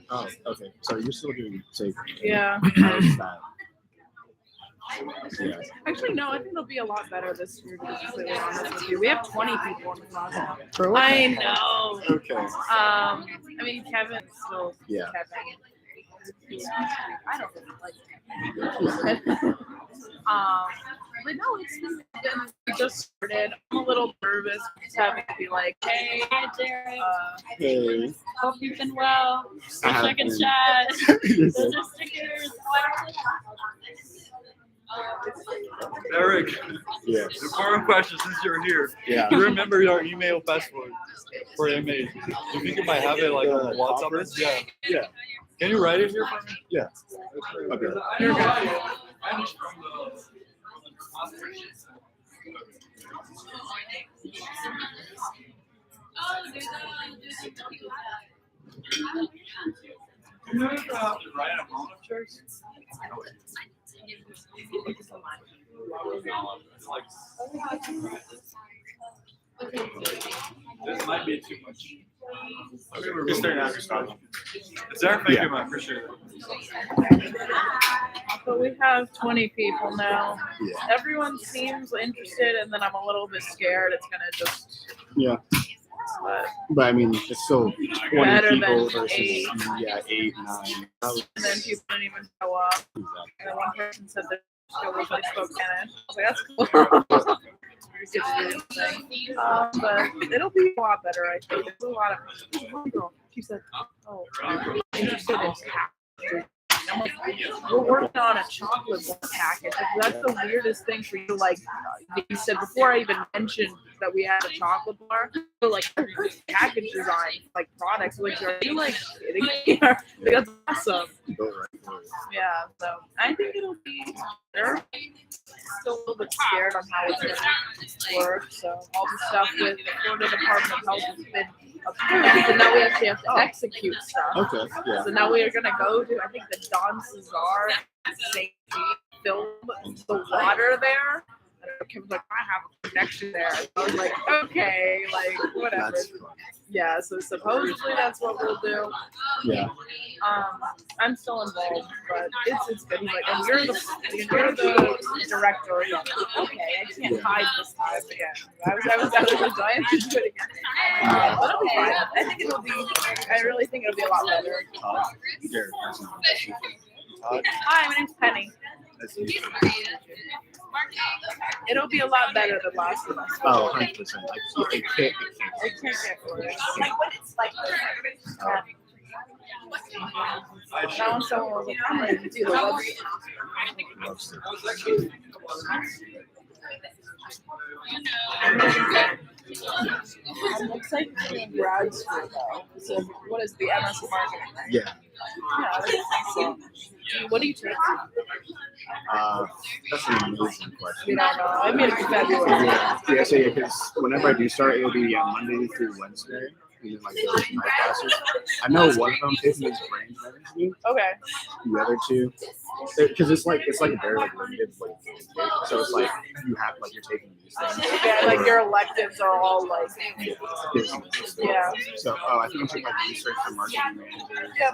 Oh, okay. So you're still doing safe. Yeah. How's that? Yeah. Actually, no, I think it'll be a lot better this year, to be completely honest with you. We have 20 people in the class now. For what? I know. Okay. I mean, Kevin's still Yeah. Kevin. I don't really like Kevin. But no, it's been good. We just started. I'm a little nervous just having to be like, hey, Derek. Hey. Hope you've been well. I have Second been. shot. You're Those good. are stickers. Eric, Yeah. important question since you're here. Yeah. Do you remember our email password for MA? Do you think you might have it like on the WhatsApp? Conference? Yeah. Yeah. Can you write it here for me? Yeah. Okay. You know if I have to write a monitor? This might be too much. Is there an start? It's there. Thank you, man. Appreciate it. But we have 20 people now. Yeah. Everyone seems interested, and then I'm a little bit scared it's gonna just. Yeah. But I mean, it's still 20 Better people than versus 8. 8, 9. And then people didn't even show up. And then one person said that she really spoke Spanish. I was like, that's cool. But it'll be a lot better, I think. There's a lot of one girl. She said, "Oh, I'm interested in packaging." I'm like, we're working on a chocolate bar package. Like, that's the weirdest thing for you. Like you said before, I even mentioned that we had a chocolate bar. So like package design, like products. Like, are you like kidding me? Like, that's awesome. Yeah. So I think it'll be better. Still a little bit scared on how it's gonna work. So all the stuff with the Florida Department of Health has been approved, and now we actually have to execute stuff. Okay. Yeah. So now we are gonna go to, I think, the Don Cesar safety film the water there. And Kim's like, I have a connection there. So I was like, okay, like whatever. That's fun. Yeah. So supposedly that's what we'll do. Yeah. I'm still involved, but it's good. He's like, and you're the director. I'm like, okay, I can't hide this time again. I was dying to do it again. But it'll be fine. I think it'll be. I really think it'll be a lot better. Derek. Hi, my name's Penny. It'll be a lot better than last semester. Oh, 100%. I can't. I can't get for it. That one someone was like, I'm ready to do the website. I'm excited to be in grad school though. So what is the MS marketing? Yeah. Yeah, so, what do you take? That's an amazing question. We don't know. I mean, it's February. Yeah, so yeah, because whenever I do start, it'll be Monday through Wednesday, and then like those night classes. I know one of them taking is brain management. Okay. The other two, because it's like a very like limited like intake. So it's like you have like you're taking these things. Yeah, like your electives are all like. business. Yeah. So I think I took like research for marketing managers. Yeah.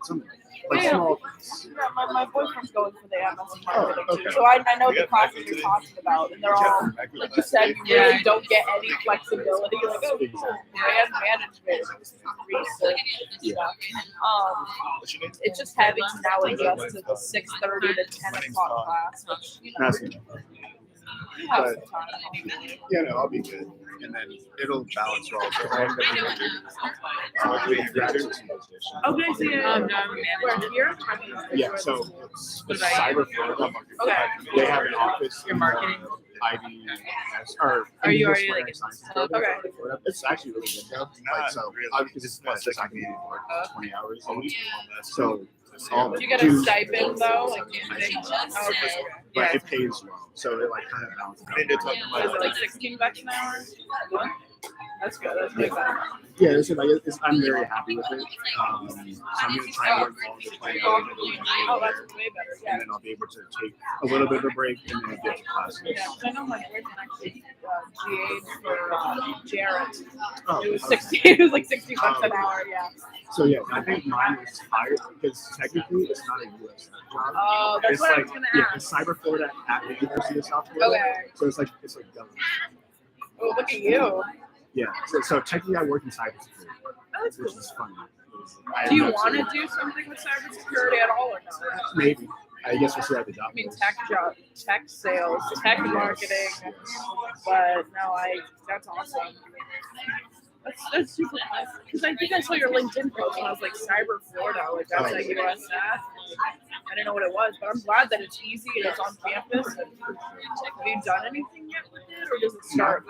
Something like Yeah. small things. Yeah, my boyfriend's going for the MS marketing okay. too. So I know the classes you're talking about, and they're all, like you said, you really don't get any flexibility. Like, oh, cool, brand management, research, stuff. It's just having to now adjust to the 6:30 to 10 o'clock class, which, you know, That's it. you have But- some time. Yeah, no, I'll be good. And then it'll balance well. So I end up doing graduate position. Okay, so yeah, we're here. Yeah, so it's Cyber Florida. Okay. They have an office. Your marketing. IDS, or Are you English already, like, Learning Sciences okay. program. It's actually really good though. Like, so obviously it's I can work 20 hours a week. So Do you get a stipend though? Like, okay. but it pays well. So it like kind of balances out. Is it like 16 bucks an hour? That's good. That's good. Yeah, I'm very happy with it. So I'm gonna try and work all the 20 hours. Oh, that's way better. Yeah. And then I'll be able to take a little bit of a break and then get to classes. Yeah, 'cause I know my boyfriend actually GA for Jarrett. Oh, It was okay. 60. It was like $60 an hour. Yeah. So yeah, I think mine was higher because technically it's not a U.S. job. Oh, that's It's what I like was gonna yeah, ask. it's Cyber Florida at the University of South Florida. Okay. So it's like government. Oh, look at you. Yeah. So technically I work in cybersecurity, Oh, that's which cool. is funny. Do you want to do something with cybersecurity at all or no? Maybe. I guess we'll see how the job I mean, goes. tech sales, tech marketing, but no, that's awesome. That's super nice. Because I think I saw your LinkedIn post and I was like, Cyber Florida, like that's at USF. I didn't know what it was, but I'm glad that it's easy and it's on campus. And have you done anything yet with it, or does it start?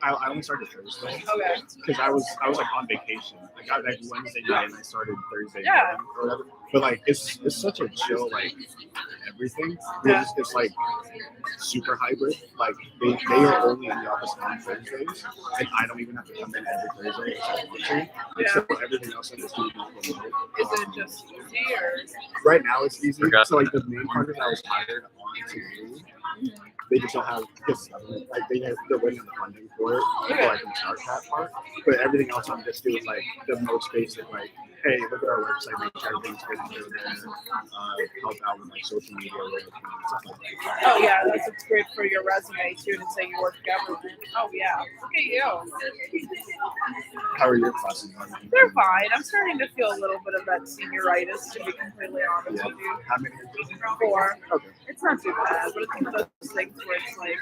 I only started Thursday Okay. because I was like on vacation. I got back Wednesday night and I started Thursday Yeah. morning or whatever. But like it's such a chill like everything. Yeah. It's like super hybrid. Like they are only in the office on Thursdays, and I don't even have to come in every Thursday. Yeah. So everything else I just do remote. Is it just easy or? Right now it's easy. So like the main part that I was hired on to do, they just don't have because like they're waiting on the funding for it, so I can start that part. But everything else I'm just doing like the most basic, like hey, look at our website, make sure everything's good and good there. Help out with like social media, stuff like that. Oh yeah, that's great for your resume too to say you work government. Oh yeah, look at you. How are your classes? They're fine. I'm starting to feel a little bit of that senioritis, to be completely honest Yeah. with you. How many? 4. Okay. It's not too bad, but it's one of those things where it's like,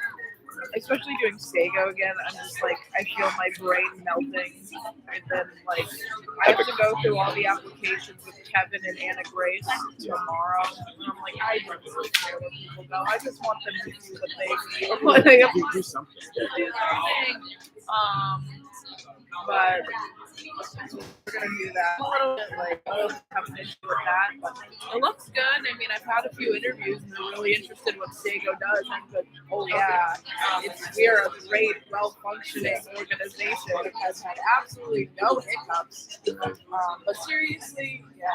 especially doing Stego again, I'm just like, I feel my brain melting. And then, like, I have to go through all the applications with Kevin and Anna Grace tomorrow. And I'm like, I don't really care where people go. I just want them to do what they Do something. but we're gonna do that. A little bit like I don't have an issue with that, but it looks good. I mean, I've had a few interviews and they're really interested in what Stego does. I'm good. Oh yeah, we're a great, well-functioning organization that has had absolutely no hiccups. But seriously, yeah,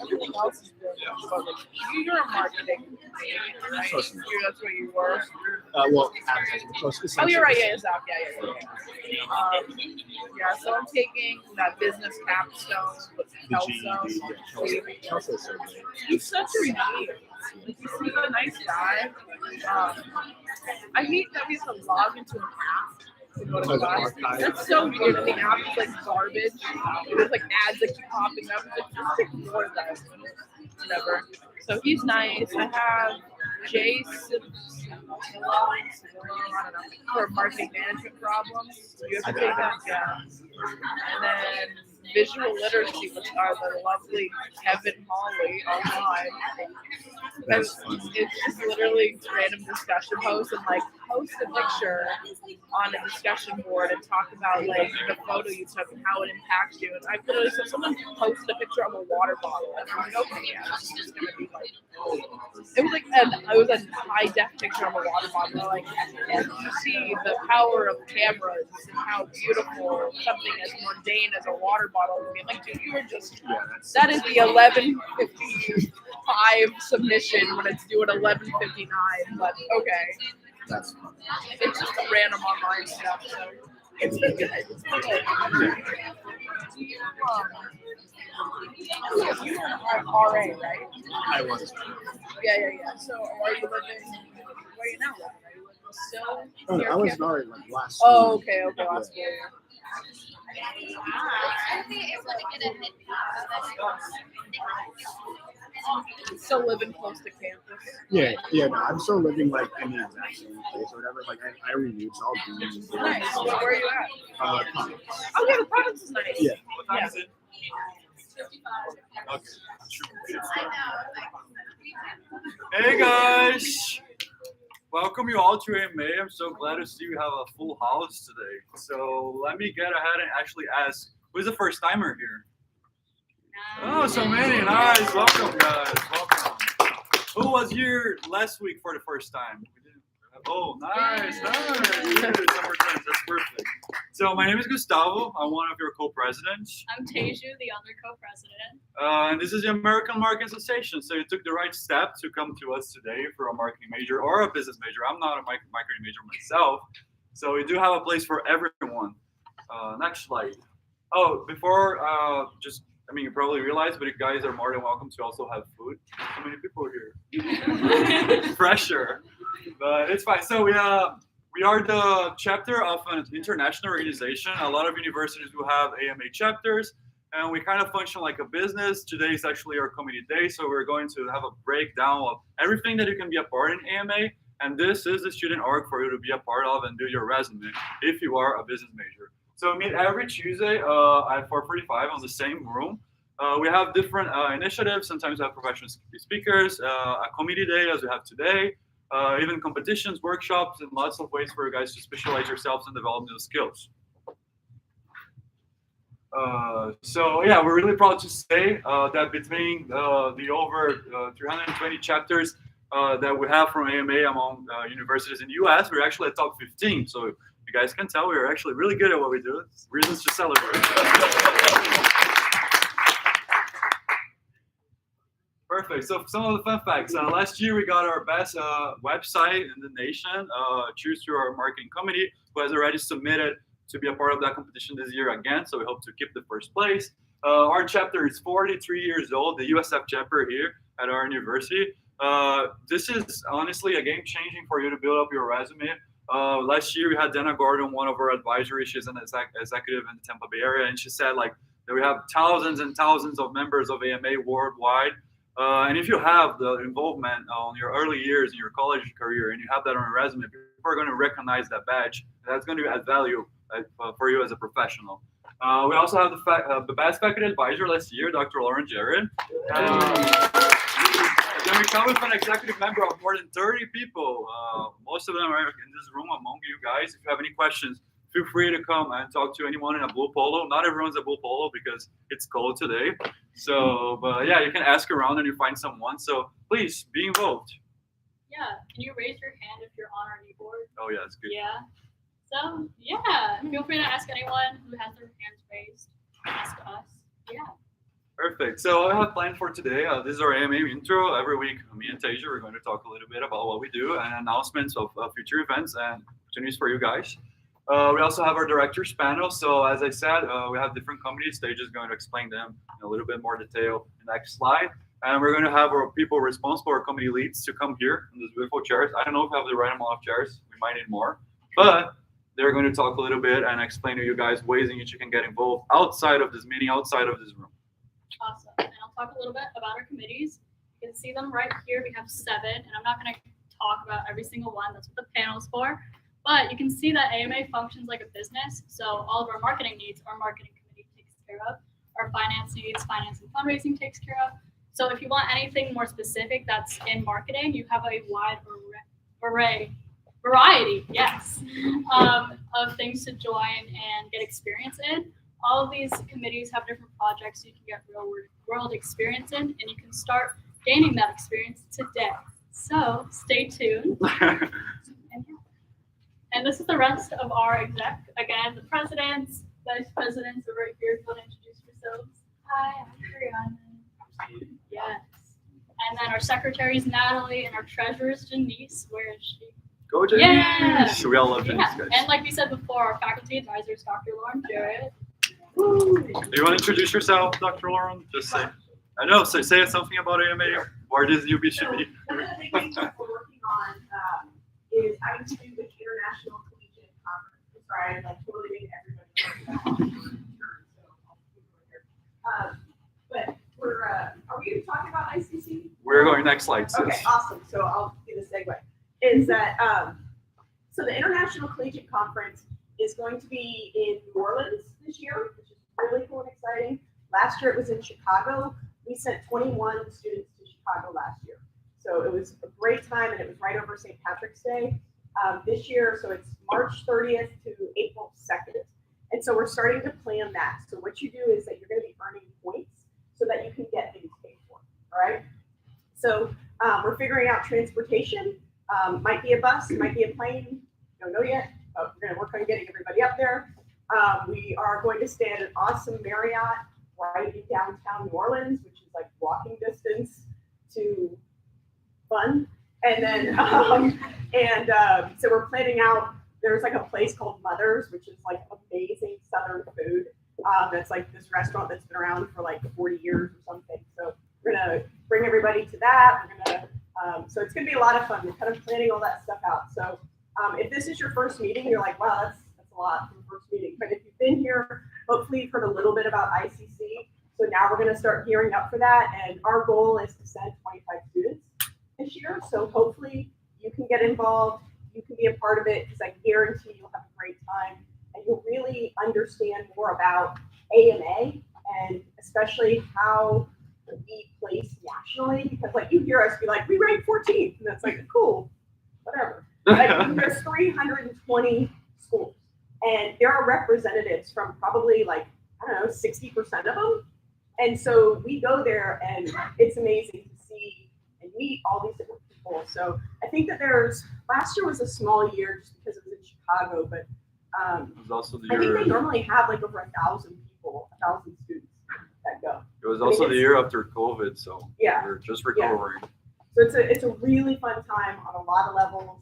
everything else is good. But like, you're a marketing, right? That's what you were. Well, advertising. So Oh, you're right. Yeah, it's up. Yeah. Yeah, so I'm taking that business capstone with the Kelso. Kelso survey. He's such a geek. Like, he's a nice guy. I hate that we have to log into an app to go to class. That's so weird. The app is like garbage. There's like ads that keep popping up. It's like, just ignore that. Whatever. So he's nice. I have Jason for marketing management problems. You have to take that, yeah. And then visual literacy, which are the lovely Kevin Hawley online. And it's just literally random discussion posts and like post a picture on a discussion board and talk about like the photo you took and how it impacts you. And I literally said someone posted a picture of a water bottle and I'm like, okay, yeah, this is gonna be like it was a high def picture of a water bottle. Like, and you see the power of cameras and how beautiful something as mundane as a water bottle can be. I'm like, dude, you were just that is the 11:55 submission when it's due at 11:59. But okay, That's fun. it's just random online stuff. So it's been good. It's been good. You are RA, right? I was. Yeah. So are you living? Where are you now living? Are you living still? Oh, near I was campus? already like last. Oh, week. okay. Last year. Still living close to campus. Yeah. No, I'm still living like in the exact same place or whatever. Like I renewed, so I'll be. Nice. Well, where are you at? Province. Oh yeah, the province is nice. Yeah. What time is it? Hey guys! Welcome you all to AMA. I'm so glad to see you have a full house today. So let me get ahead and actually ask, who's the first timer here? Oh, so many. Nice. Welcome, guys. Welcome. Who was here last week for the first time? Oh, nice. Good. Summer friends. That's perfect. So my name is Gustavo. I'm one of your co-presidents. I'm Teju, the other co-president. And this is the American Marketing Association. So you took the right step to come to us today for a marketing major or a business major. I'm not a marketing major myself. So we do have a place for everyone. Next slide. Oh, before you probably realize, but you guys are more than welcome to also have food. How many people here? Pressure, but it's fine. So we are the chapter of an international organization. A lot of universities will have AMA chapters, and we kind of function like a business. Today is actually our committee day, so we're going to have a breakdown of everything that you can be a part in AMA. And this is the student org for you to be a part of and do your resume if you are a business major. So we meet every Tuesday at 4:45 on the same room. We have different initiatives. Sometimes we have professional speakers, a committee day as we have today, even competitions, workshops, and lots of ways for you guys to specialize yourselves and develop new skills. So yeah, we're really proud to say that between the over 320 chapters that we have from AMA among universities in the US, we're actually at top 15. So you guys can tell we're actually really good at what we do. It's reasons to celebrate. Perfect. So some of the fun facts. Last year we got our best website in the nation, choose through our marketing committee, who has already submitted to be a part of that competition this year again. So we hope to keep the first place. Our chapter is 43 years old, the USF chapter here at our university. This is honestly a game changing for you to build up your resume. Last year we had Dana Gordon, one of our advisory. She's an executive in the Tampa Bay area, and she said like that we have thousands and thousands of members of AMA worldwide. And if you have the involvement on your early years in your college career and you have that on your resume, people are going to recognize that badge. That's going to add value for you as a professional. We also have the best faculty advisor last year, Dr. Lauren Jarrett. Then we come with an executive member of more than 30 people. Most of them are in this room among you guys. If you have any questions, feel free to come and talk to anyone in a blue polo. Not everyone's a blue polo because it's cold today. So, but yeah, you can ask around and you find someone. So please be involved. Yeah, can you raise your hand if you're on our new board? Oh yeah, it's good. Yeah. So yeah, feel free to ask anyone who has their hands raised. Ask us. Yeah. Perfect. So I have planned for today. This is our AMA intro. Every week, me and Tasia, we're going to talk a little bit about what we do and announcements of future events and opportunities for you guys. We also have our directors panel. So as I said, we have different committees. Tasia is going to explain them in a little bit more detail in the next slide. And we're going to have our people responsible, our committee leads, to come here in these beautiful chairs. I don't know if we have the right amount of chairs. We might need more. But they're going to talk a little bit and explain to you guys ways in which you can get involved outside of this meeting, outside of this room. Awesome. And I'll talk a little bit about our committees. You can see them right here. We have 7, and I'm not going to talk about every single one. That's what the panel is for. But you can see that AMA functions like a business. So all of our marketing needs, our marketing committee takes care of. Our finance needs, finance and fundraising takes care of. So if you want anything more specific that's in marketing, you have a wide variety, yes, of things to join and get experience in. All of these committees have different projects you can get real world experience in, and you can start gaining that experience today. So stay tuned. And this is the rest of our exec. Again, the presidents, vice presidents are right here. If you want to introduce yourselves. Hi, I'm Ariana. Yes. And then our secretaries, Natalie, and our treasurers, Janice. Where is she? Go, Janice. Yeah. We all love Janice, guys. And like we said before, our faculty advisors, Dr. Lauren Jarrett. Do you want to introduce yourself, Dr. Lauren? Just say, I know, say something about AMA. Where does UB should be? One of the big things that we're working on is having to do with International Collegiate Conference. Sorry, I'm like totally making everybody. But are we talking about ICC? We're going next slide. Sis. Okay, awesome. So I'll do the segue. Is that so the International Collegiate Conference is going to be in New Orleans this year, which is really cool and exciting. Last year it was in Chicago. We sent 21 students to Chicago last year. So it was a great time, and it was right over St. Patrick's Day. This year, so it's March 30th to April 2nd. And so we're starting to plan that. So what you do is that you're going to be earning points so that you can get things paid for, all right? So we're figuring out transportation. Might be a bus, might be a plane, don't know yet, but we're going to work on getting everybody up there. We are going to stay at an awesome Marriott right in downtown New Orleans, which is like walking distance to fun. And then, so we're planning out there's like a place called Mother's, which is like amazing Southern food. That's like this restaurant that's been around for like 40 years or something. So we're gonna bring everybody to that. We're gonna, so it's gonna be a lot of fun. We're kind of planning all that stuff out. So if this is your first meeting, you're like, wow, that's a lot for the first meeting. But if you've been here, hopefully you've heard a little bit about ICC. So now we're gonna start gearing up for that. And our goal is to send 25 students this year. So hopefully you can get involved. You can be a part of it because I guarantee you'll have a great time and you'll really understand more about AMA and especially how we place nationally. Because like you hear us be like, we ranked 14th, and that's like cool, whatever. Like, there's 320 schools, and there are representatives from probably like I don't know 60% of them. And so we go there, and it's amazing to see and meet all these different people. So I think that last year was a small year just because it was in Chicago, but It was also the I think year. they normally have like over 1,000 people, 1,000 students that go. It was also the year after COVID, so Yeah. we're just recovering. So it's a really fun time on a lot of levels.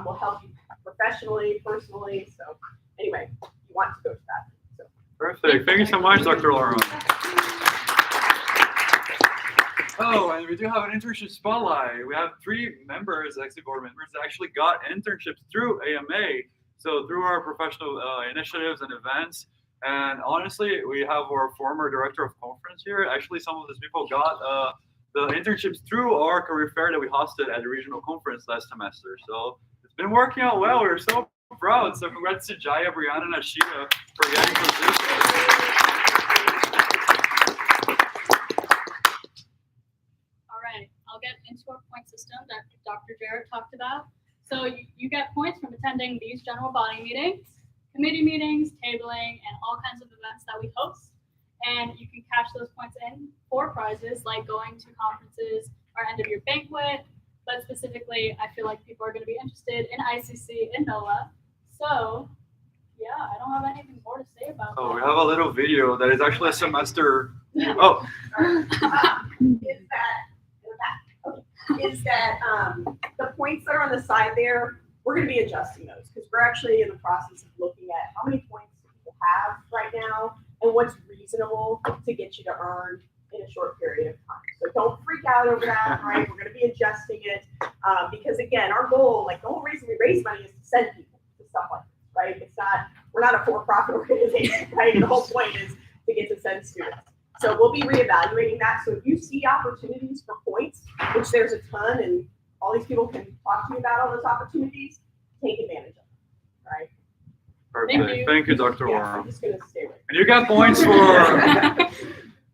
Will help you professionally, personally. So anyway, you want to go to that. So Perfect. Thank you so much, Dr. Laura. Oh, and we do have an internship spotlight. We have 3 members, actually board members, that actually got internships through AMA. So through our professional initiatives and events. And honestly, we have our former director of conference here. Actually, some of these people got the internships through our career fair that we hosted at the regional conference last semester. So it's been working out well. We're so proud. So congrats to Jaya, Brianna, and Ashita for getting positions. All right, I'll get into our point system that Dr. Jarrett talked about. So you get points from attending these general body meetings, committee meetings, tabling, and all kinds of events that we host. And you can cash those points in for prizes like going to conferences or end of year banquet. But specifically, I feel like people are going to be interested in ICC and NOLA. So yeah, I don't have anything more to say about Oh, that. we have a little video that is actually a semester. Oh, is that the points that are on the side there, we're going to be adjusting those because we're actually in the process of looking at how many points people have right now and what's reasonable to get you to earn in a short period of time. So don't freak out over that, right? We're going to be adjusting it because again, our goal, like the whole reason we raise money is to send people to stuff like this, right? It's not, we're not a for-profit organization, right? The whole point is to get to send students. So we'll be reevaluating that. So if you see opportunities for points, which there's a ton, and all these people can talk to you about all those opportunities, take advantage of them, right? perfect. Thank you, Dr. Yeah, Laura. I'm just gonna stay away. And you get points for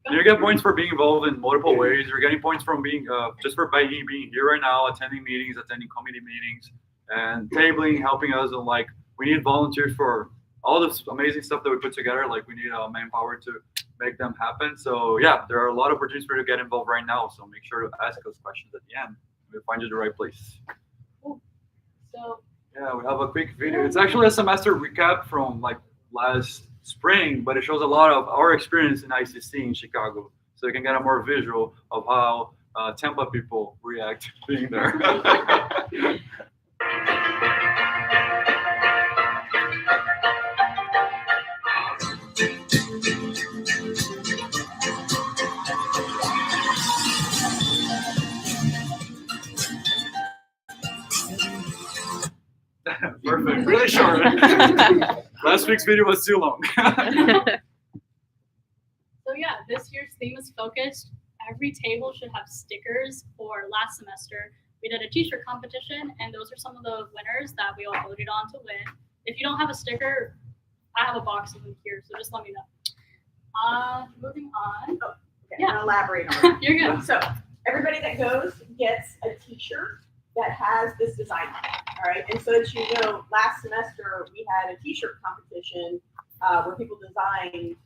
you get points for being involved in multiple ways. You're getting points from being just for being here right now, attending meetings, attending committee meetings, and tabling, helping us. And like we need volunteers for all this amazing stuff that we put together. Like we need manpower to make them happen. So yeah, there are a lot of opportunities for you to get involved right now. So make sure to ask those questions at the end. We'll find you the right place. Cool. So Yeah, we have a quick video. It's actually a semester recap from like last spring, but it shows a lot of our experience in ICC in Chicago. So you can get a more visual of how Tampa people react being there. Perfect. Really short. Last week's video was too long. So yeah, this year's theme is focused. Every table should have stickers. For last semester, we did a t-shirt competition, and those are some of the winners that we all voted on to win. If you don't have a sticker, I have a box of them here, so just let me know. Moving on. Okay, Yeah. I'm gonna elaborate on it. You're good. So everybody that goes gets a t-shirt that has this design on it, all right? And so that you know, last semester we had a t-shirt competition where people designed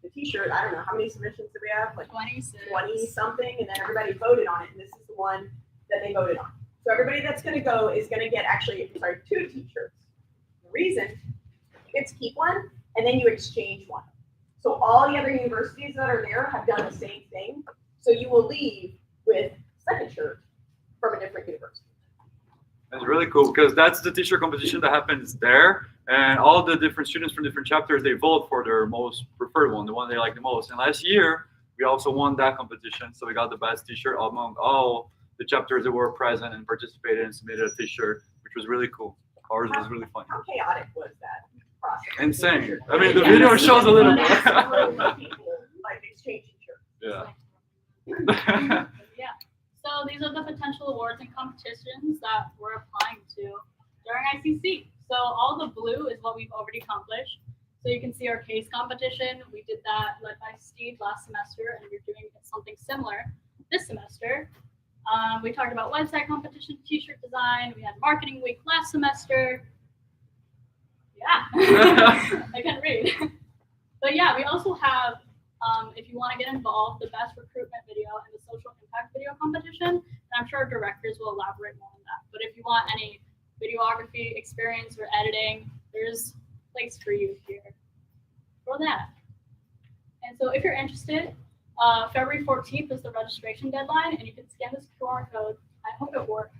the t-shirt. I don't know, how many submissions did we have? Like 26. 20 something, and then everybody voted on it, and this is the one that they voted on. So everybody that's gonna go is gonna get actually, 2 t-shirts. The reason, you get to keep one, and then you exchange one. So all the other universities that are there have done the same thing. So you will leave with a second shirt from a different university. It's really cool because that's the t-shirt competition that happens there, and all the different students from different chapters, they vote for their most preferred one, the one they like the most. And last year we also won that competition, so we got the best t-shirt among all the chapters that were present and participated and submitted a t-shirt, which was really cool. Ours was really fun. How chaotic was that process? Insane. I mean, the video shows a little bit. People like exchanging shirts. Yeah. Yeah. So these are the potential awards and competitions that we're applying to during ICC. So all the blue is what we've already accomplished. So you can see our case competition. We did that led by Steve last semester, and we're doing something similar this semester. We talked about website competition, t-shirt design. We had marketing week last semester. Yeah, I can't read. But yeah, we also have, if you want to get involved, the best recruitment video and the social impact video competition. And I'm sure our directors will elaborate more on that. But if you want any videography experience or editing, there's a place for you here for that. And so if you're interested, February 14th is the registration deadline, and you can scan this QR code. I hope it works.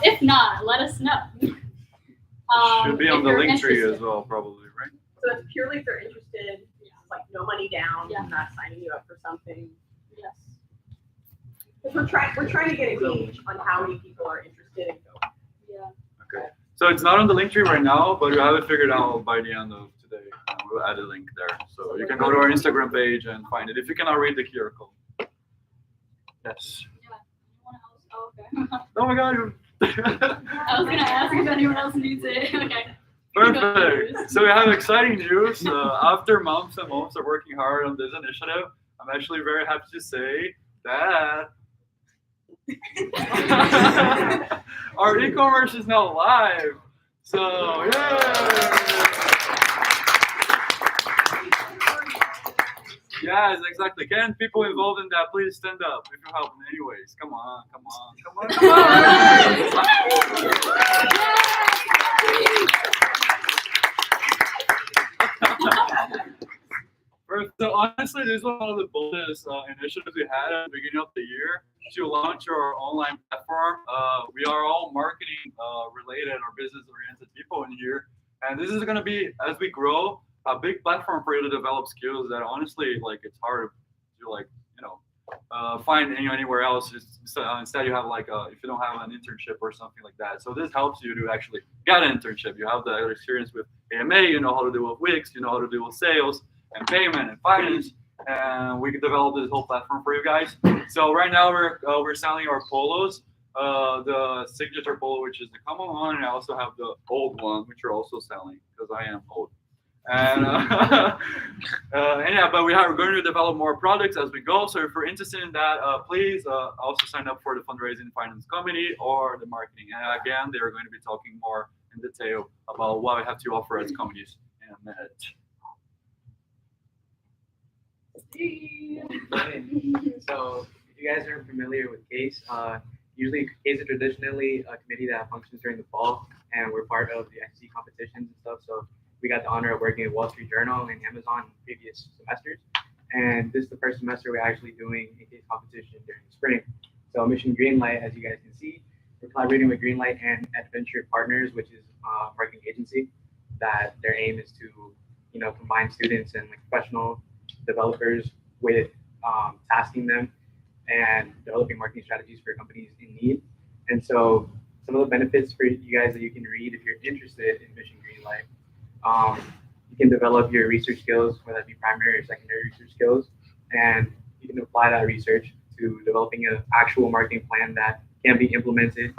If not, let us know. Should be on the link tree as well, probably, right? So it's purely if they're interested, like no money down, Yeah. not signing you up for something. Yes. Because we're trying to get a gauge on how many people are interested in going. Yeah. Okay. So it's not on the link tree right now, but we have it figured out by the end of today. We'll add a link there. So you can go to our Instagram page and find it if you cannot read the QR code. Yes. Yeah. Anyone else? Oh, okay. Oh my God. I was gonna ask if anyone else needs it. Okay. Perfect. So we have exciting news. After months and months of working hard on this initiative, I'm actually very happy to say that our e-commerce is now live. So yeah. Yes, exactly. Can people involved in that please stand up if you help in any ways? Come on, come on, come on, come on. First, so honestly, this was one of the boldest initiatives we had at the beginning of the year to launch our online platform. We are all marketing related or business oriented people in here, and this is going to be, as we grow, a big platform for you to develop skills that honestly, like, it's hard to like, find anywhere else. Instead, you have like, if you don't have an internship or something like that. So this helps you to actually get an internship. You have the experience with AMA, you know how to deal with Wix, you know how to deal with sales and payment and finance, and we can develop this whole platform for you guys. So right now we're selling our polos, the signature polo, which is the common one, and I also have the old one, which we're also selling because I am old. And, and yeah, but we're going to develop more products as we go. So if you're interested in that, please also sign up for the fundraising finance committee or the marketing. And again, they're going to be talking more in detail about what we have to offer as committees in a minute. So if you guys aren't familiar with CASE, usually CASE is traditionally a committee that functions during the fall, and we're part of the ICC competitions and stuff. So we got the honor of working at Wall Street Journal and Amazon in previous semesters. And this is the first semester we're actually doing a CASE competition during the spring. So Mission Greenlight, as you guys can see, we're collaborating with Greenlight and Adventure Partners, which is a marketing agency that their aim is to, combine students and like professional developers with tasking them and developing marketing strategies for companies in need. And so some of the benefits for you guys that you can read if you're interested in Mission Greenlight. You can develop your research skills, whether that be primary or secondary research skills, and you can apply that research to developing an actual marketing plan that can be implemented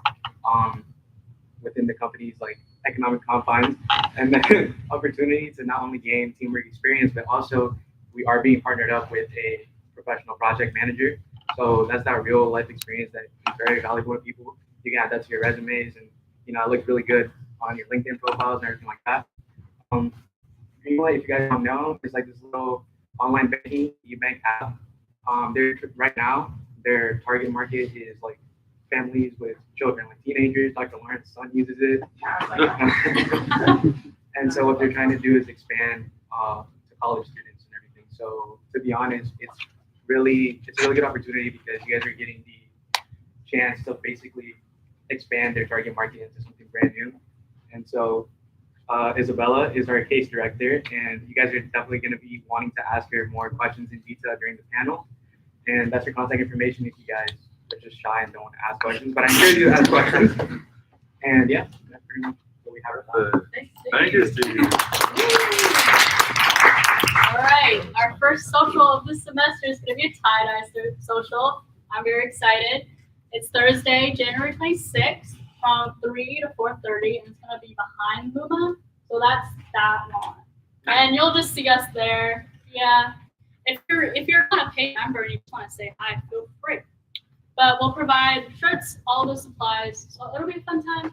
within the company's like economic confines, and then opportunity to not only gain teamwork experience, but also we are being partnered up with a professional project manager. So that's that real life experience that is very valuable to people. You can add that to your resumes, and it looks really good on your LinkedIn profiles and everything like that. Greenlight, if you guys don't know, it's like this little online banking e-bank app. Right now, their target market is like families with children, like teenagers. Dr. Lawrence's son uses it. And so what they're trying to do is expand to college students and everything. So to be honest, it's a really good opportunity because you guys are getting the chance to basically expand their target market into something brand new. And so Isabella is our case director, and you guys are definitely going to be wanting to ask her more questions in detail during the panel. And that's her contact information if you guys are just shy and don't want to ask questions. But I encourage you to ask questions. And yeah, that's pretty much what we have. Thank you, Steve. All right, our first social of the semester is going to be a tie-dye social. I'm very excited. It's Thursday, January 26th from 3 to 4:30, and it's going to be behind Luma. So that's that one. And you'll just see us there. Yeah. If you're not a paid member and you just want to say hi, feel free. But we'll provide shirts, all the supplies. So it'll be a fun time.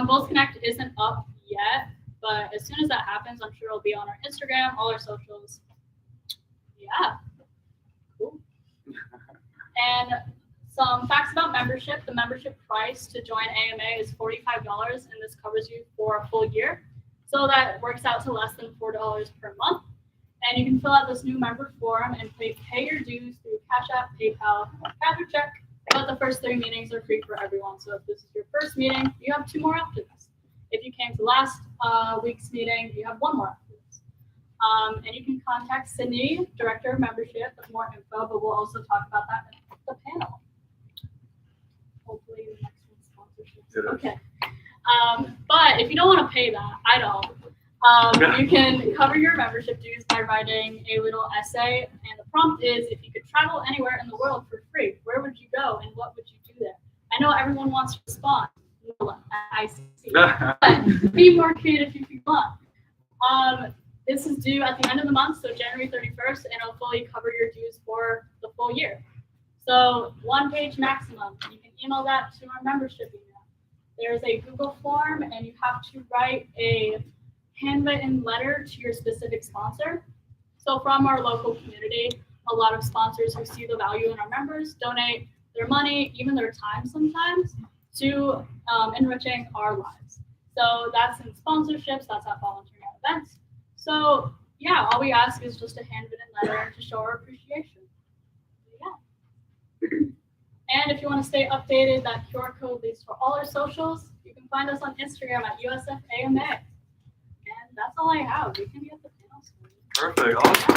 Bulls Connect isn't up yet, but as soon as that happens, I'm sure it'll be on our Instagram, all our socials. Yeah. Cool. And some facts about membership. The membership price to join AMA is $45, and this covers you for a full year. So that works out to less than $4 per month. And you can fill out this new member form and pay your dues through Cash App, PayPal, cash or check. But the first 3 meetings are free for everyone. So if this is your first meeting, you have 2 more after this. If you came to last week's meeting, you have 1 more after this. And you can contact Sydney, Director of Membership, with more info, but we'll also talk about that in the panel. Hopefully the next one's sponsorships. Okay. But if you don't want to pay that, I don't. You can cover your membership dues by writing a little essay, and the prompt is, if you could travel anywhere in the world for free, where would you go and what would you do there? I know everyone wants to respond. I see. But be more creative if you want. This is due at the end of the month, so January 31st, and it'll fully cover your dues for the full year. So 1 page maximum. You can email that to our membership email. There's a Google form, and you have to write a handwritten letter to your specific sponsor. So from our local community, a lot of sponsors who see the value in our members donate their money, even their time sometimes, to enriching our lives. So that's in sponsorships, that's at volunteering at events. So yeah, all we ask is just a handwritten letter to show our appreciation. Yeah. And if you want to stay updated, that QR code leads to all our socials. You can find us on Instagram at USFAMA. And that's all I have. We can get the panel screen. Perfect. Awesome.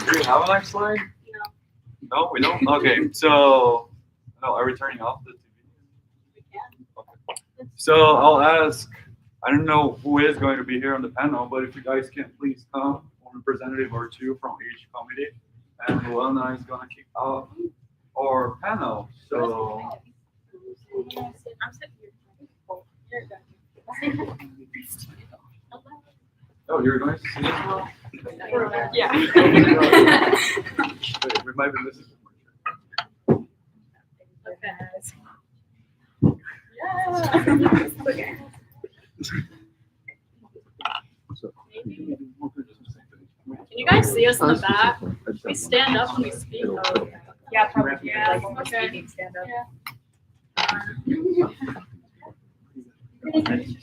Do we have a next slide? No, No, we don't. Okay, so are we turning off the TV? we can. Okay. So I'll ask. I don't know who is going to be here on the panel, but if you guys can please come, one representative or 2 from each committee, and Luana is gonna kick off our panel. So. I'm sitting here. Oh, you're going to see it as well? Yeah. We might be missing Okay. Can you guys see us in the back? We stand up when we speak. Yeah, probably. Yeah, Like, okay. stand up. Yeah. Okay,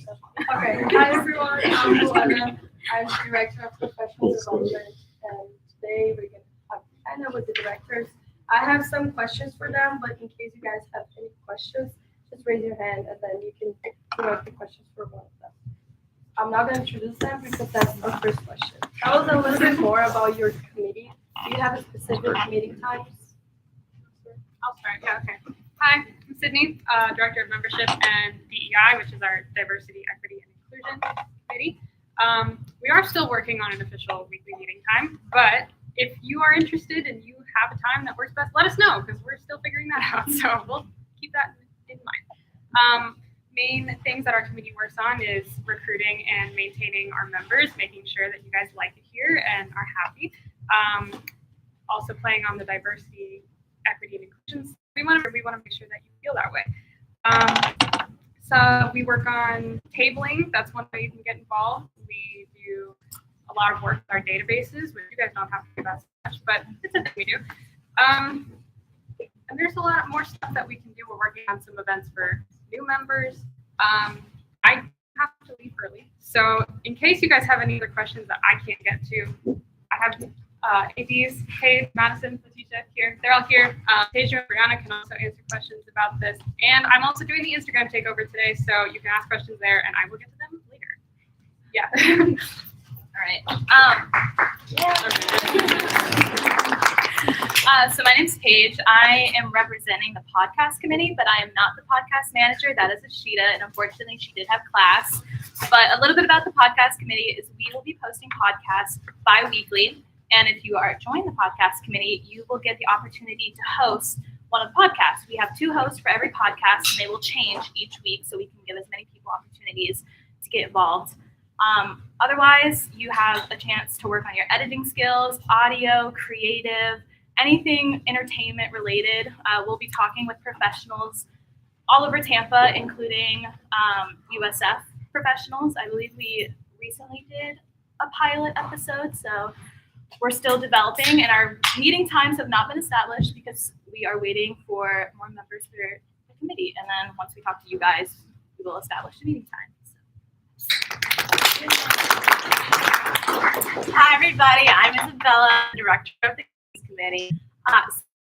hi everyone, I'm Luana. I'm Director of Professional Development, and today we're going to have Anna with the directors. I have some questions for them, but in case you guys have any questions, just raise your hand and then you can direct the questions for one of them. I'm not going to introduce them because that's our first question. Tell us a little bit more about your committee. Do you have a specific meeting times? I'll start. Yeah, okay. Hi, I'm Sydney, Director of Membership and DEI, which is our Diversity, Equity, and Inclusion Committee. We are still working on an official weekly meeting time, but if you are interested and you have a time that works best, let us know because we're still figuring that out. So we'll keep that in mind. Main things that our committee works on is recruiting and maintaining our members, making sure that you guys like it here and are happy. Also playing on the diversity, equity, and inclusion. We want to make sure that you feel that way. So we work on tabling. That's one way you can get involved. We do a lot of work with our databases, which you guys don't have to do that so much, but it's a thing we do. And there's a lot more stuff that we can do. We're working on some events for new members. I have to leave early. So in case you guys have any other questions that I can't get to, I have ADs, Kate, Madison, Letitia here. They're all here. Tasia and Brianna can also answer questions about this. And I'm also doing the Instagram takeover today, so you can ask questions there, and I will get to them later. Yeah. All right. So my name's Paige. I am representing the podcast committee, but I am not the podcast manager. That is Ashita, and unfortunately, she did have class. But a little bit about the podcast committee is we will be posting podcasts bi-weekly, and if you are joining the podcast committee, you will get the opportunity to host one of the podcasts. We have 2 hosts for every podcast, and they will change each week, so we can give as many people opportunities to get involved. Otherwise, you have a chance to work on your editing skills, audio, creative, anything entertainment related. We'll be talking with professionals all over Tampa, including USF professionals. I believe we recently did a pilot episode, so we're still developing, and our meeting times have not been established because we are waiting for more members for the committee. And then once we talk to you guys, we will establish a meeting time. Hi, everybody. I'm Isabella, director of the case committee.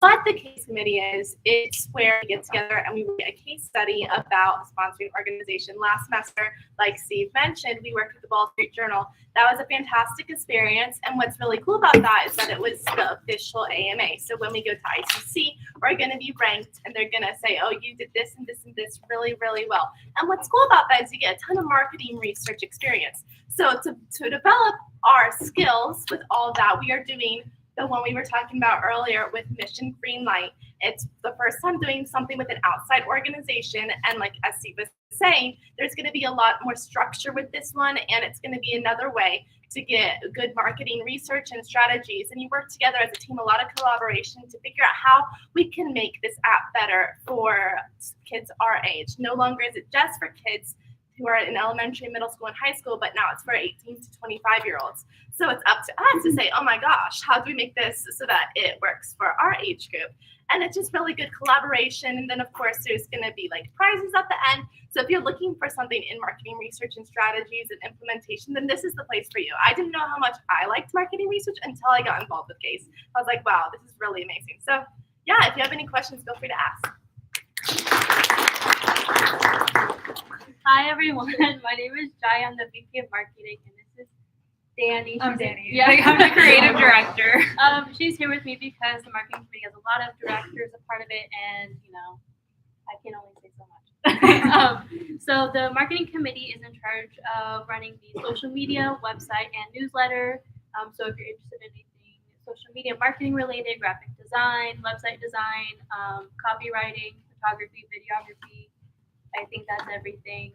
What the case committee is, it's where we get together and we read a case study about a sponsoring organization. Last semester, like Steve mentioned, we worked with the Wall Street Journal. That was a fantastic experience. And what's really cool about that is that it was the official AMA. So when we go to ICC, we're going to be ranked and they're going to say, oh, you did this and this and this really, really well. And what's cool about that is you get a ton of marketing research experience. So to develop our skills with all that, we are doing the one we were talking about earlier with Mission Greenlight. It's the first time doing something with an outside organization. And like as Steve was saying, there's going to be a lot more structure with this one. And it's going to be another way to get good marketing research and strategies. And you work together as a team, a lot of collaboration to figure out how we can make this app better for kids our age. No longer is it just for kids who are in elementary, middle school, and high school, but now it's for 18 to 25-year-olds. So it's up to us to say, oh my gosh, how do we make this so that it works for our age group? And it's just really good collaboration. And then of course, there's gonna be like prizes at the end. So if you're looking for something in marketing research and strategies and implementation, then this is the place for you. I didn't know how much I liked marketing research until I got involved with CASE. I was like, wow, this is really amazing. So yeah, if you have any questions, feel free to ask. Hi everyone, my name is Jai. I'm the VP of Marketing, and this is Danny. I'm Danny. Yeah, I'm the creative director. She's here with me because the marketing committee has a lot of directors a part of it, and you know, I can only say so much. So the marketing committee is in charge of running the social media, website, and newsletter. So if you're interested in anything social media marketing related, graphic design, website design, copywriting, photography, videography, I think that's everything.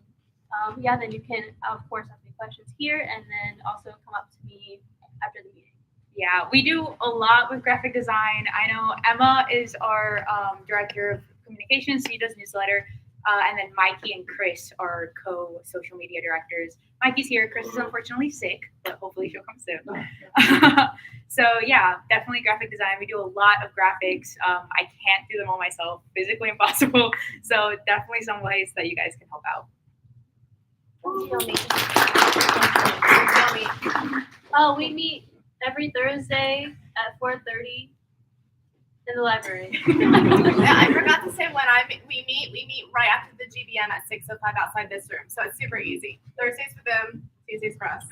Yeah, then you can, of course, ask me questions here and then also come up to me after the meeting. Yeah, we do a lot with graphic design. I know Emma is our director of communications. She does newsletter. And then Mikey and Chris are co-social media directors. Mikey's here. Chris is unfortunately sick, but hopefully she'll come soon. So yeah, definitely graphic design. We do a lot of graphics. I can't do them all myself, physically impossible. So definitely some ways that you guys can help out. We meet every Thursday at 4:30 in the library. Yeah, I forgot to say when we meet right after the GBM at 6:05 outside this room. So it's super easy. Thursdays for them, Tuesdays for us.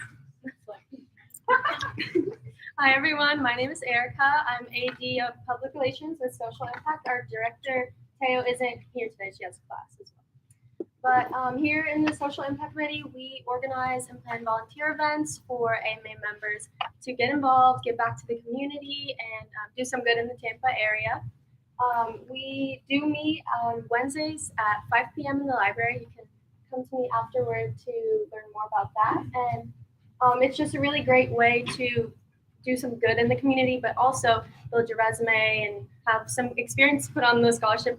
Hi everyone, my name is Erica. I'm AD of Public Relations with Social Impact. Our director, Teo, isn't here today. She has class as well. But here in the Social Impact Committee, we organize and plan volunteer events for AMA members to get involved, give back to the community, and do some good in the Tampa area. We do meet on Wednesdays at 5 p.m. in the library. You can come to me afterward to learn more about that. And it's just a really great way to do some good in the community, but also build your resume and have some experience put on the scholarship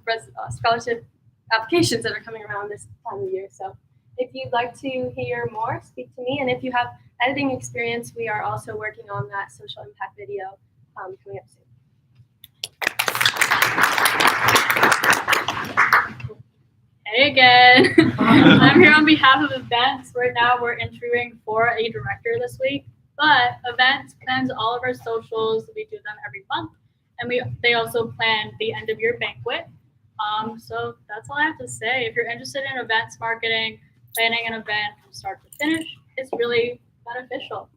applications that are coming around this time of year. So if you'd like to hear more, speak to me. And if you have editing experience, we are also working on that social impact video coming up soon. Hey again. I'm here on behalf of events. Right now we're interviewing for a director this week. But events plans all of our socials. We do them every month, and they also plan the end of year banquet. So that's all I have to say. If you're interested in events marketing, planning an event from start to finish, it's really beneficial.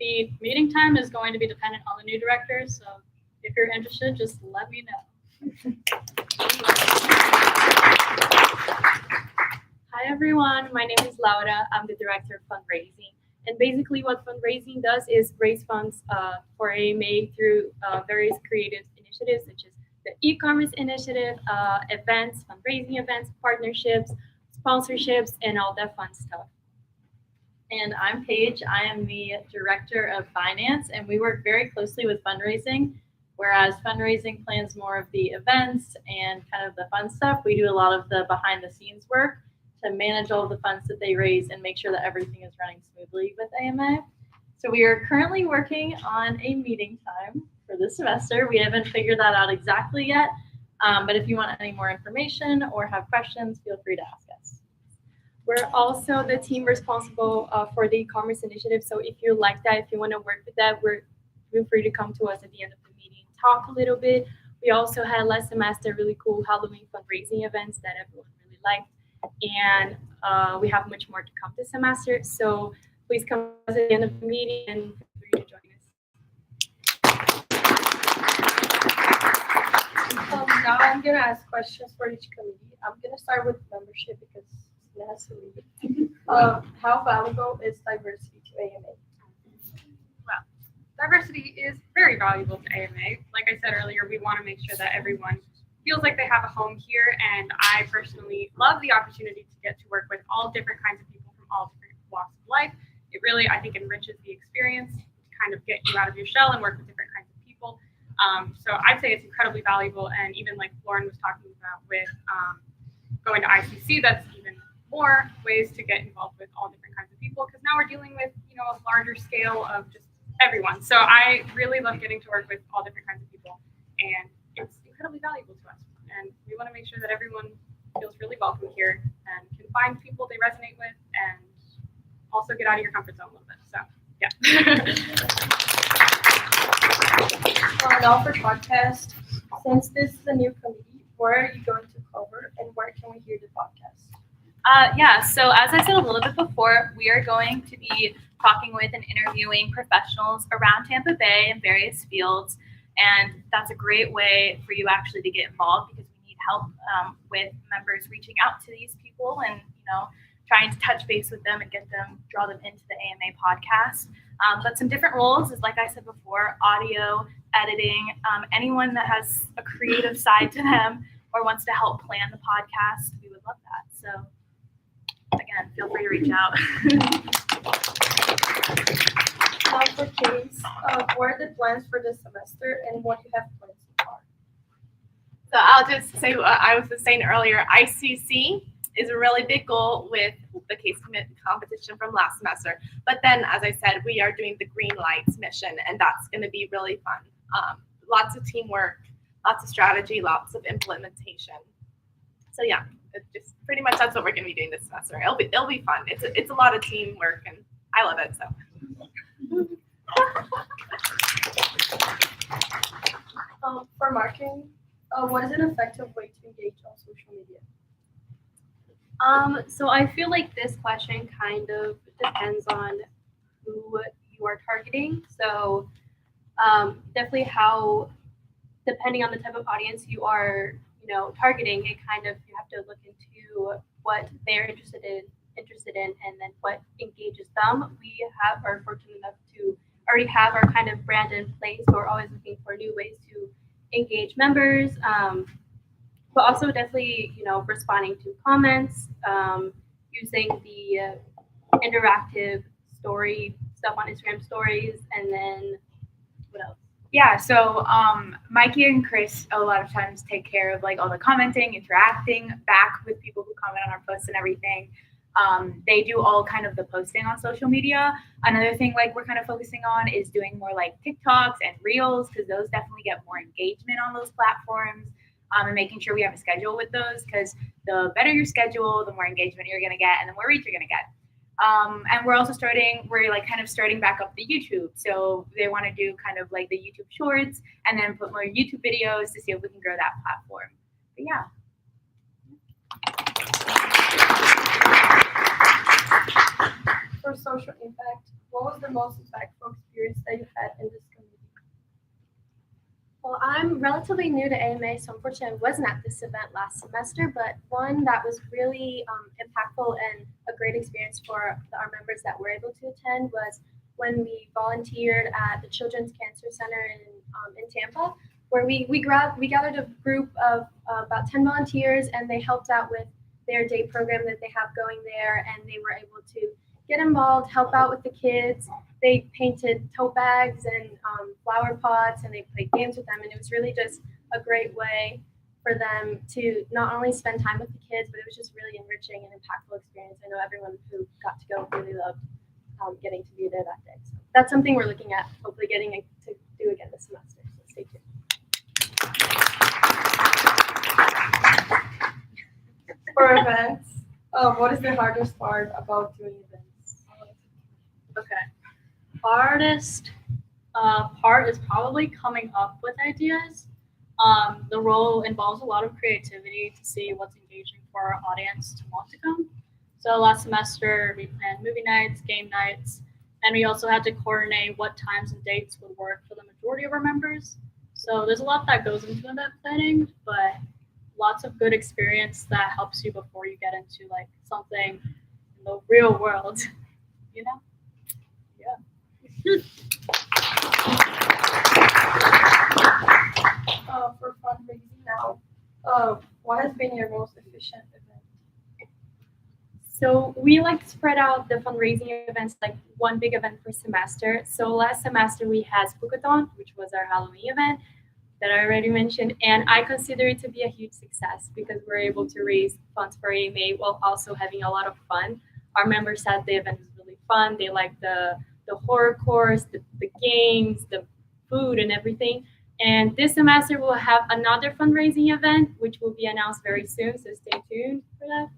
The meeting time is going to be dependent on the new director, so if you're interested, just let me know. Hi everyone, my name is Laura. I'm the director of fundraising. And basically what fundraising does is raise funds for AMA through various creative initiatives such as the e-commerce initiative, events, fundraising events, partnerships, sponsorships, and all that fun stuff. And I'm Paige. I am the director of finance, and we work very closely with fundraising. Whereas fundraising plans more of the events and kind of the fun stuff, we do a lot of the behind the scenes work to manage all of the funds that they raise and make sure that everything is running smoothly with AMA. So we are currently working on a meeting time for this semester. We haven't figured that out exactly yet, but if you want any more information or have questions, feel free to ask us. We're also the team responsible for the e-commerce initiative. So if you like that, if you want to work with that, feel free to come to us at the end of the meeting, talk a little bit. We also had last semester really cool Halloween fundraising events that everyone really liked. And we have much more to come this semester. So please come at the end of the meeting and feel free to join us. Now I'm gonna ask questions for each committee. I'm gonna start with membership because it has to lead. How valuable is diversity to AMA? Well, diversity is very valuable to AMA. Like I said earlier, we want to make sure that everyone feels like they have a home here, and I personally love the opportunity to get to work with all different kinds of people from all different walks of life. It really, I think, enriches the experience to kind of get you out of your shell and work with different kinds of people. So I'd say it's incredibly valuable, and even like Lauren was talking about with going to ICC, that's even more ways to get involved with all different kinds of people, because now we're dealing with, a larger scale of just everyone. So I really love getting to work with all different kinds of people, and it's incredibly valuable to us. And we want to make sure that everyone feels really welcome here and can find people they resonate with and also get out of your comfort zone a little bit. So, yeah. Now for podcast, since this is a new committee, where are you going to cover and where can we hear the podcast? Yeah, so as I said a little bit before, we are going to be talking with and interviewing professionals around Tampa Bay in various fields. And that's a great way for you actually to get involved, because we need help with members reaching out to these people and, trying to touch base with them and draw them into the AMA podcast. But some different roles is, like I said before, audio, editing, anyone that has a creative side to them or wants to help plan the podcast, we would love that. So again, feel free to reach out. Now for Case, what are the plans for this semester and what do you have planned so far? So I'll just say what I was just saying earlier. ICC is a really big goal with the case competition from last semester. But then, as I said, we are doing the Green Lights mission, and that's going to be really fun. Lots of teamwork, lots of strategy, lots of implementation. So yeah, it's just pretty much that's what we're going to be doing this semester. It'll be fun. It's a lot of teamwork, and I love it. So. For marketing, what is an effective way to engage on social media? So I feel like this question kind of depends on who you are targeting. So definitely depending on the type of audience you are, targeting, you have to look into what they're interested in, and then what engages them. We are fortunate enough to already have our kind of brand in place, so we're always looking for new ways to engage members. But also definitely, responding to comments, using the interactive story stuff on Instagram stories, and then what else? Yeah, so Mikey and Chris a lot of times take care of all the commenting, interacting back with people who comment on our posts and everything. They do all kind of the posting on social media. Another thing we're kind of focusing on is doing more TikToks and Reels, because those definitely get more engagement on those platforms. And making sure we have a schedule with those, because the better your schedule, the more engagement you're going to get and the more reach you're going to get. And we're also we're like kind of starting back up the YouTube. So they want to do kind of like the YouTube shorts and then put more YouTube videos to see if we can grow that platform. But yeah. For social impact, what was the most impactful experience that you had in this community? Well, I'm relatively new to AMA, so unfortunately I wasn't at this event last semester, but one that was really impactful and a great experience for our members that were able to attend was when we volunteered at the Children's Cancer Center in Tampa, where we gathered a group of about 10 volunteers, and they helped out with their day program that they have going there, and they were able to get involved, help out with the kids. They painted tote bags and flower pots, and they played games with them, and it was really just a great way for them to not only spend time with the kids, but it was just really enriching and impactful experience. I know everyone who got to go really loved getting to be there that day. So that's something we're looking at, hopefully getting to do again this semester. So stay tuned. For events, what is the hardest part about doing events? Okay. Hardest part is probably coming up with ideas. The role involves a lot of creativity to see what's engaging for our audience to want to come. So last semester we planned movie nights, game nights, and we also had to coordinate what times and dates would work for the majority of our members. So there's a lot that goes into event planning, but lots of good experience that helps you before you get into like something in the real world, you know? Yeah. For fundraising now, what has been your most efficient event? So we like to spread out the fundraising events, like one big event per semester. So last semester we had Spookathon, which was our Halloween event that I already mentioned, and I consider it to be a huge success because we're able to raise funds for AMA while also having a lot of fun. Our members said the event was really fun. They liked the horror course, the games, the food, and everything. And this semester we'll have another fundraising event, which will be announced very soon, so stay tuned for that.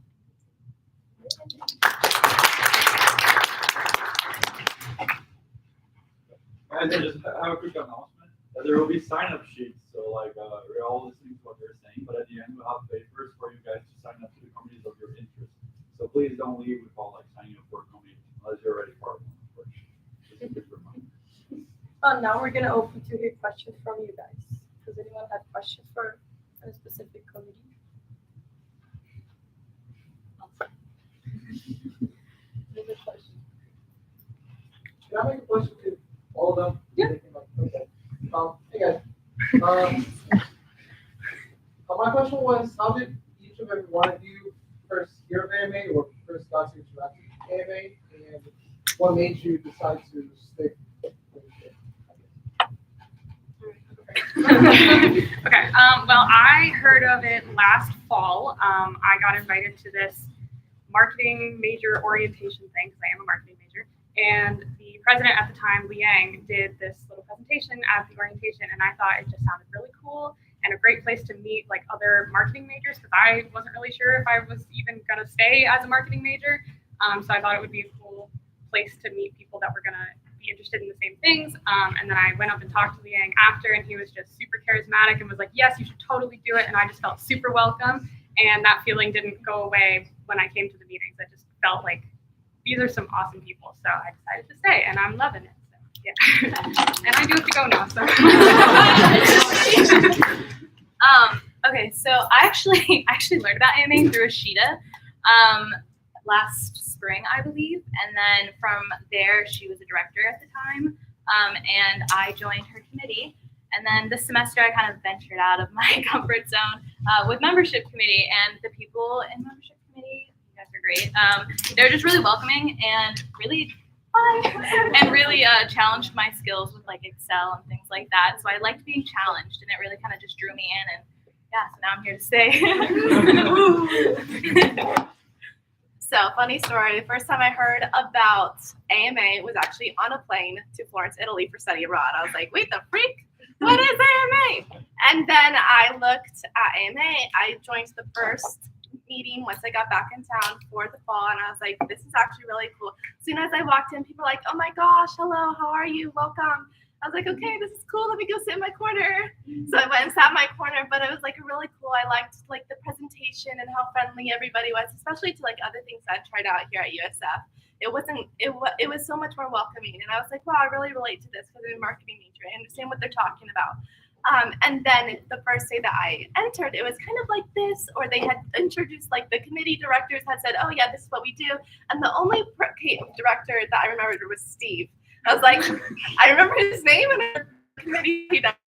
Guys, I just have a quick announcement. There will be sign-up sheets, so like we're all listening to what they're saying, but at the end we'll have papers for you guys to sign up to the committees of your interest. So please don't leave without like signing up for a committee unless you're already part of one, of course. Just a quick reminder. Now we're gonna open to hear questions from you guys. Does anyone have questions for a specific committee? Can I make a question to all of them? Yeah. Okay. Hey guys. My question was, how did each of every one of you first hear of AMA or first got to interact with AMA, and what made you decide to stick with it? Okay. Well, I heard of it last fall. I got invited to this marketing major orientation thing because I am a marketing major. And the president at the time, Liang, did this little presentation at the orientation, and I thought it just sounded really cool and a great place to meet like other marketing majors because I wasn't really sure if I was even gonna stay as a marketing major. So I thought it would be a cool place to meet people that were gonna be interested in the same things. And then I went up and talked to Liang after, and he was just super charismatic and was like, yes, you should totally do it. And I just felt super welcome. And that feeling didn't go away when I came to the meetings. I just felt like these are some awesome people. So I decided to stay, and I'm loving it. So, yeah. And I do have to go now. So. Okay, so I actually learned about AMA through Ashita last spring, I believe. And then from there, she was a director at the time. And I joined her committee. And then this semester, I kind of ventured out of my comfort zone with membership committee, and the people in membership committee, you guys are great. They're just really welcoming and really fun, and really challenged my skills with like Excel and things like that. So I liked being challenged, and it really kind of just drew me in. And yeah, so now I'm here to stay. So, funny story. The first time I heard about AMA was actually on a plane to Florence, Italy for study abroad. I was like, wait, the freak? What is AMA? And then I looked at AMA. I joined the first meeting once I got back in town for the fall, and I was like, this is actually really cool. As soon as I walked in, people were like, oh my gosh, hello, how are you? Welcome. I was like, okay, this is cool. Let me go sit in my corner. So I went and sat in my corner, but it was like really cool. I liked like the presentation and how friendly everybody was, especially to like other things I tried out here at USF. It was so much more welcoming, and I was like, wow, I really relate to this because I'm a marketing major. I understand what they're talking about. And then the first day that I entered, it was kind of like this, or they had introduced, like the committee directors had said, oh yeah, this is what we do. And the only director that I remembered was Steve. I was like, I remember his name and the committee.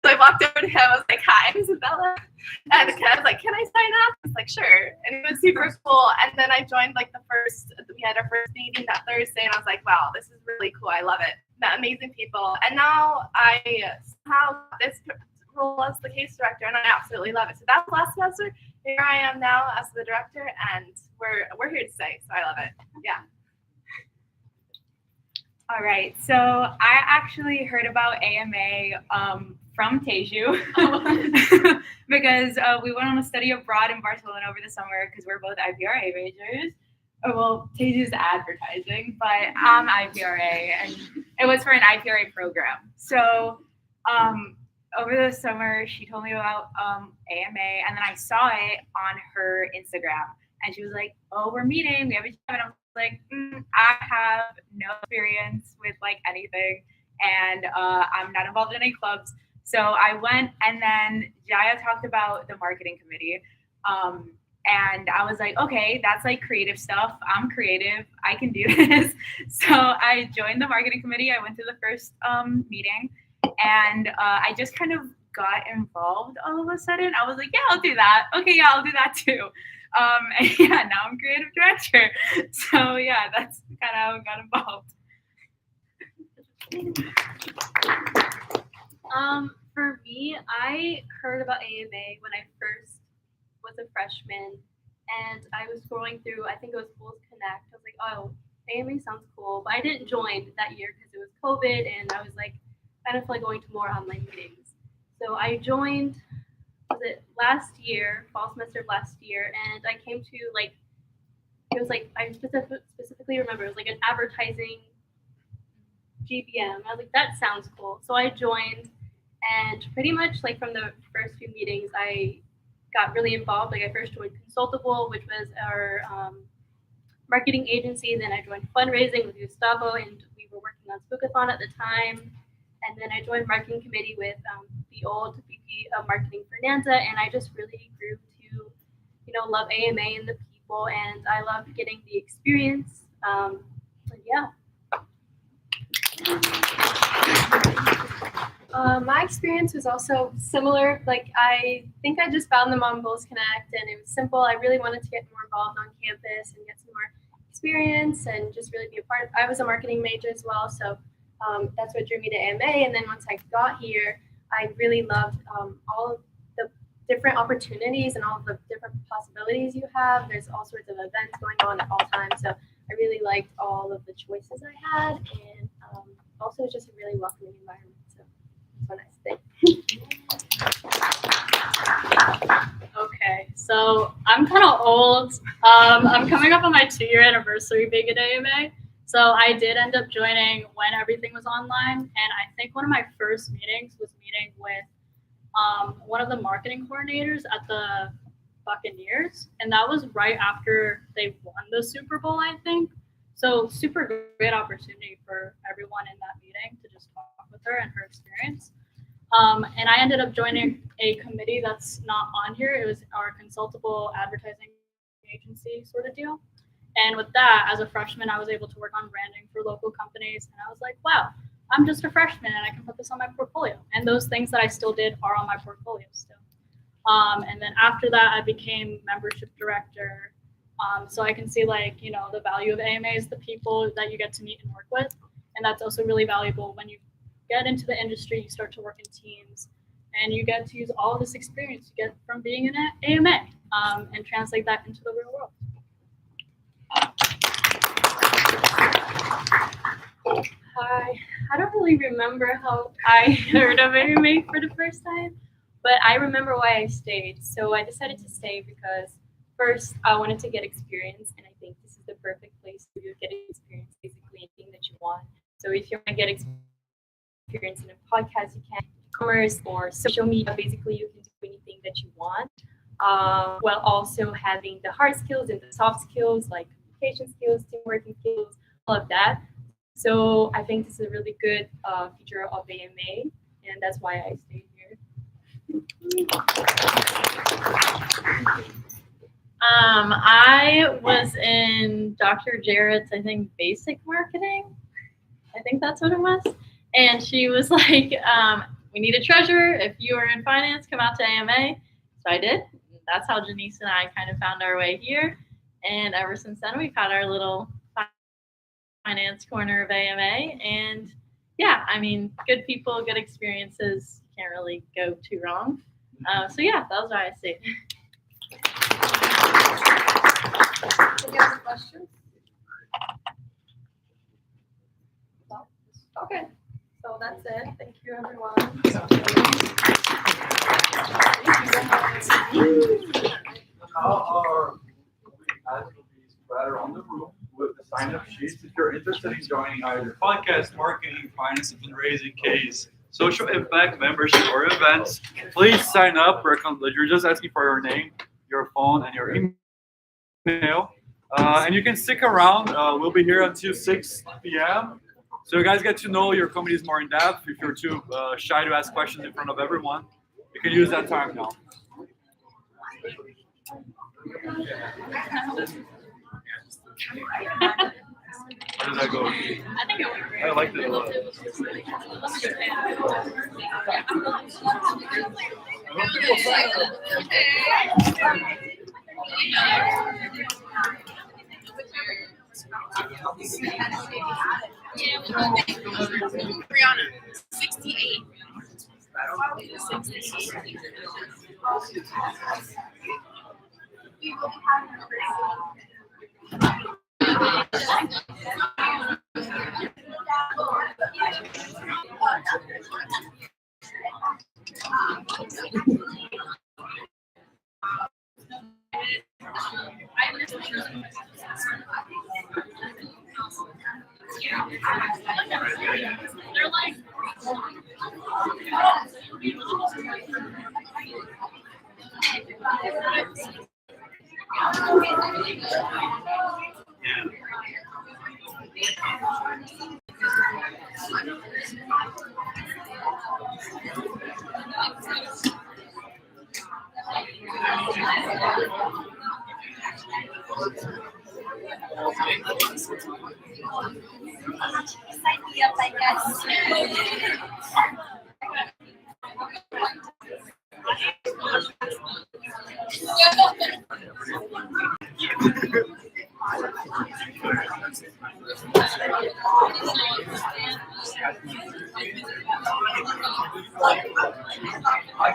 So I walked over to him. I was like, hi, I'm Isabella. And I was like, can I sign up? He was like, sure. And it was super cool. And then I joined like we had our first meeting that Thursday, and I was like, wow, this is really cool. I love it. Met amazing people. And now I somehow got this role as the case director, and I absolutely love it. So that was last semester. Here I am now as the director, and we're here to stay. So I love it. Yeah. All right, so I actually heard about AMA from Teju because we went on a study abroad in Barcelona over the summer because we're both IPRA majors. Oh, well, Teju's advertising, but I'm IPRA, and it was for an IPRA program. So over the summer, she told me about AMA, and then I saw it on her Instagram, and she was like, oh, we're meeting, we have a job, and I was like, I have no experience with like anything, and I'm not involved in any clubs. So I went, and then Jaya talked about the marketing committee. And I was like, okay, that's like creative stuff. I'm creative. I can do this. So I joined the marketing committee. I went to the first meeting, and I just kind of got involved all of a sudden. I was like, yeah, I'll do that. Okay, yeah, I'll do that too. And yeah, now I'm creative director. So yeah, that's kind of how I got involved. For me, I heard about AMA when I first was a freshman, and I was scrolling through, I think it was Bulls Connect. I was like, oh, AMA sounds cool, but I didn't join that year because it was COVID, and I was like, kind of like going to more online meetings. So I joined, was it last year, fall semester of last year, and I came to like, it was like, I specifically remember, it was like an advertising GBM. I was like, that sounds cool. So I joined, and pretty much like from the first few meetings, I got really involved. Like I first joined Consultable, which was our marketing agency. Then I joined fundraising with Gustavo, and we were working on Spookathon at the time. And then I joined marketing committee with the old VP of marketing, Fernanda, and I just really grew to, love AMA and the people, and I loved getting the experience. Yeah. My experience was also similar. Like, I think I just found them on Bulls Connect, and it was simple. I really wanted to get more involved on campus and get some more experience and just really be a part of. I was a marketing major as well, so that's what drew me to AMA. And then once I got here, I really loved all of the different opportunities and all of the different possibilities you have. There's all sorts of events going on at all times, so I really liked all of the choices I had, and also just a really welcoming environment. So nice thing. Okay, so I'm kind of old. I'm coming up on my 2-year anniversary being at AMA. So I did end up joining when everything was online. And I think one of my first meetings was meeting with one of the marketing coordinators at the Buccaneers. And that was right after they won the Super Bowl, I think. So super great opportunity for everyone in that meeting to just talk with her and her experience. And I ended up joining a committee that's not on here. It was our Consultable advertising agency sort of deal. And with that, as a freshman, I was able to work on branding for local companies. And I was like, wow, I'm just a freshman and I can put this on my portfolio. And those things that I still did are on my portfolio still. And then after that, I became membership director. So I can see the value of AMA is the people that you get to meet and work with. And that's also really valuable when you get into the industry, you start to work in teams, and you get to use all of this experience you get from being in AMA and translate that into the real world. I don't really remember how I heard of AMA for the first time, but I remember why I stayed. So I decided to stay because first, I wanted to get experience, and I think this is the perfect place for you to get experience, basically anything that you want. So if you want to get experience in a podcast, you can, e-commerce or social media, basically you can do anything that you want, while also having the hard skills and the soft skills like communication skills, team working skills, all of that. So I think this is a really good feature of AMA, and that's why I stayed here. I was in Dr. Jarrett's, I think, basic marketing. I think that's what it was. And she was like, we need a treasurer. If you are in finance, come out to AMA. So I did. That's how Janice and I kind of found our way here. And ever since then, we've had our little finance corner of AMA. And yeah, I mean, good people, good experiences. Can't really go too wrong. So yeah, that was why I stayed. Any other questions? No? Okay, so that's it. Thank you, everyone. Now our guys will be spread around the room with the sign-up sheets. If you're interested in joining either podcast, marketing, finance, and fundraising, case, social impact, membership, or events, please sign up. You're just asking for your name, your phone, and your email. And you can stick around. We'll be here until 6 p.m. So you guys get to know your communities more in depth. If you're too shy to ask questions in front of everyone, you can use that time now. How did that go? I think it went great. I liked it a lot. Brianna, 68. They're like, Sign me up, I guess. Hi.